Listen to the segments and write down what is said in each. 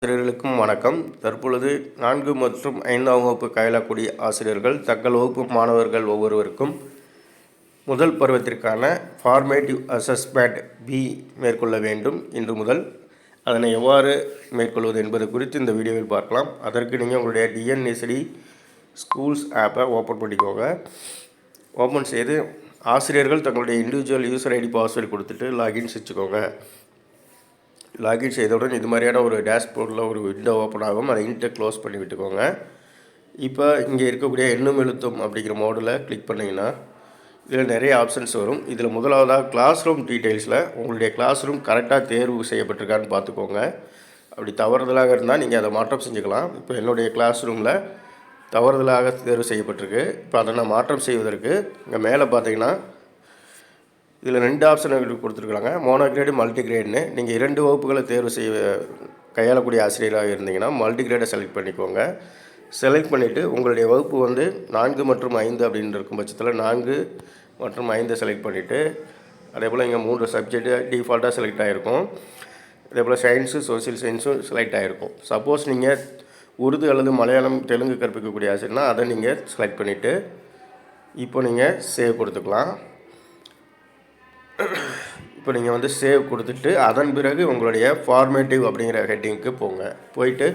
ஆசிரியர்களுக்கும் வணக்கம். தற்பொழுது 4 மற்றும் 5ஆம் வகுப்பு கைலாக்குடி ஆசிரியர்கள் தங்கள் வகுப்பு மாணவர்கள் ஒவ்வொருவருக்கும் முதல் பருவத்திற்கான ஃபார்மேட்டிவ் அசஸ்மெண்ட் பி மேற்கொள்ள வேண்டும். இன்று முதல் அதனை எவ்வாறு மேற்கொள்வது என்பது குறித்து இந்த வீடியோவில் பார்க்கலாம். அதற்கு நீங்கள் உங்களுடைய டிஎன்எஸ்டி ஸ்கூல்ஸ் ஆப்பை ஓப்பன் பண்ணிக்கோங்க. ஓப்பன் செய்து ஆசிரியர்கள் தங்களுடைய இண்டிவிஜுவல் யூசர் ஐடி பாஸ்வேர்டு கொடுத்துட்டு லாகின் செஞ்சுக்கோங்க. லாகின் செய்தவுடன் இது மாதிரியான ஒரு டேஷ்போர்டில் ஒரு விண்டோ ஓப்பன் ஆகும். அதை இன்ட்டை க்ளோஸ் பண்ணி விட்டுக்கோங்க. இப்போ இங்கே இருக்கக்கூடிய எண்ணும் எழுத்தும் அப்படிங்கிற மோடில் கிளிக் பண்ணிங்கன்னா இதில் நிறைய ஆப்ஷன்ஸ் வரும். இதில் முதலாவதாக கிளாஸ் ரூம் டீட்டெயில்ஸில் உங்களுடைய கிளாஸ் ரூம் கரெக்டாக தேர்வு செய்யப்பட்டிருக்கான்னு பார்த்துக்கோங்க. அப்படி தவறுதலாக இருந்தால் நீங்கள் அதை மாற்றம் செஞ்சுக்கலாம். இப்போ என்னுடைய கிளாஸ் ரூமில் தவறுதலாக தேர்வு செய்யப்பட்டிருக்கு. இப்போ அதை நான் மாற்றம் செய்வதற்கு இங்கே மேலே பார்த்தீங்கன்னா இதில் 2 ஆப்ஷன் கொடுத்துருக்குறாங்க, மோனோ கிரேடு மல்டி கிரேடுன்னு. நீங்கள் 2 வகுப்புகளை தேர்வு கையாளக்கூடிய ஆசிரியராக இருந்தீங்கன்னா மல்டி கிரேடை செலக்ட் பண்ணிக்கோங்க. செலக்ட் பண்ணிவிட்டு உங்களுடைய வகுப்பு 4 மற்றும் 5 அப்படின்னு இருக்கும் பட்சத்தில் 4 மற்றும் 5 செலக்ட் பண்ணிவிட்டு அதே போல் இங்கே 3 சப்ஜெக்ட்டு டிஃபால்ட்டாக செலக்ட் ஆகிருக்கும். அதே போல் சயின்ஸு சோசியல் சயின்ஸும் செலக்ட் ஆகிருக்கும். சப்போஸ் நீங்கள் உருது அல்லது மலையாளம் தெலுங்கு கற்பிக்கக்கூடிய ஆசிரியர்னால் அதை நீங்கள் செலக்ட் பண்ணிவிட்டு இப்போ நீங்கள் சேவ் கொடுத்துக்கலாம். இப்போ நீங்கள் சேவ் கொடுத்துட்டு அதன் பிறகு உங்களுடைய ஃபார்மேட்டிவ் அப்படிங்கிற ஹெட்டிங்க்கு போங்க. போயிட்டு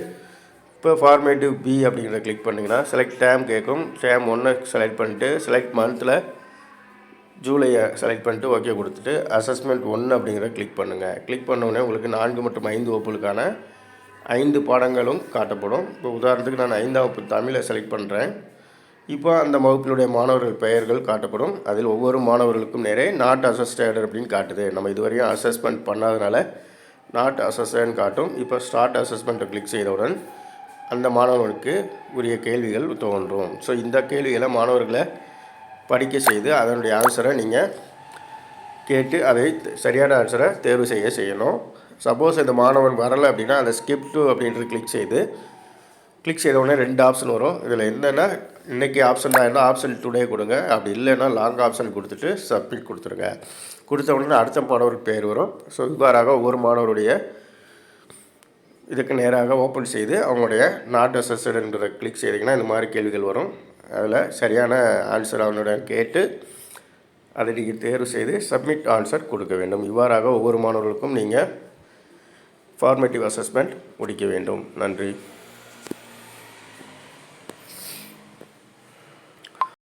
இப்போ ஃபார்மேட்டிவ் பி அப்படிங்கிறத கிளிக் பண்ணிங்கன்னா செலக்ட் டேம் கேட்கும். டேம் 1 செலக்ட் பண்ணிட்டு செலக்ட் மந்த்தில் ஜூலையை செலக்ட் பண்ணிட்டு ஓகே கொடுத்துட்டு அசஸ்மெண்ட் 1 அப்படிங்கிறத கிளிக் பண்ணுங்கள். கிளிக் பண்ணோடனே உங்களுக்கு 4 மற்றும் 5 வகுப்புகளுக்கான 5 பாடங்களும் காட்டப்படும். இப்போ உதாரணத்துக்கு நான் 5ஆம் வகுப்பு தமிழை செலக்ட் பண்ணுறேன். இப்போ அந்த வகுப்பினுடைய மாணவர்கள் பெயர்கள் காட்டப்படும். அதில் ஒவ்வொரு மாணவர்களுக்கும் நேரே நாட் அசஸ்டட் அப்படின்னு காட்டுது. நம்ம இதுவரையும் அசஸ்மெண்ட் பண்ணாதனால நாட் அசஸ்டட்னு காட்டும். இப்போ ஸ்டார்ட் அசஸ்மெண்ட்டை கிளிக் செய்தவுடன் அந்த மாணவர்களுக்கு உரிய கேள்விகள் தோன்றும். ஸோ இந்த கேள்விகளை மாணவர்களை படிக்க செய்து அதனுடைய ஆன்சரை நீங்கள் கேட்டு அதை சரியான ஆன்சரை தேர்வு செய்யணும். சப்போஸ் இந்த மாணவன் வரலை அப்படின்னா அதை ஸ்கிப் டு அப்படின்றது கிளிக் செய்த உடனே 2 ஆப்ஷன் வரும். இதில் என்னென்னா இன்றைக்கி ஆப்ஷன் தான் இருந்தால் ஆப்ஷன் டுடே கொடுங்க. அப்படி இல்லைன்னா லாங் ஆப்ஷன் கொடுத்துட்டு சப்மிட் கொடுத்துருங்க. கொடுத்த உடனே அடுத்த மாணவருக்கு பேர் வரும். ஸோ இவ்வாறாக ஒவ்வொரு மாணவருடைய இதுக்கு நேராக ஓப்பன் செய்து அவங்களுடைய நாட் அசஸ்டட்ன்றதை கிளிக் செய்திங்கன்னா இந்த மாதிரி கேள்விகள் வரும். அதில் சரியான ஆன்சர் அவனுடைய கேட்டு அதை நீங்கள் தேர்வு செய்து சப்மிட் ஆன்சர் கொடுக்க வேண்டும். இவ்வாறாக ஒவ்வொரு மாணவர்களுக்கும் நீங்கள் ஃபார்மேட்டிவ் அசஸ்மெண்ட் முடிக்க வேண்டும். நன்றி.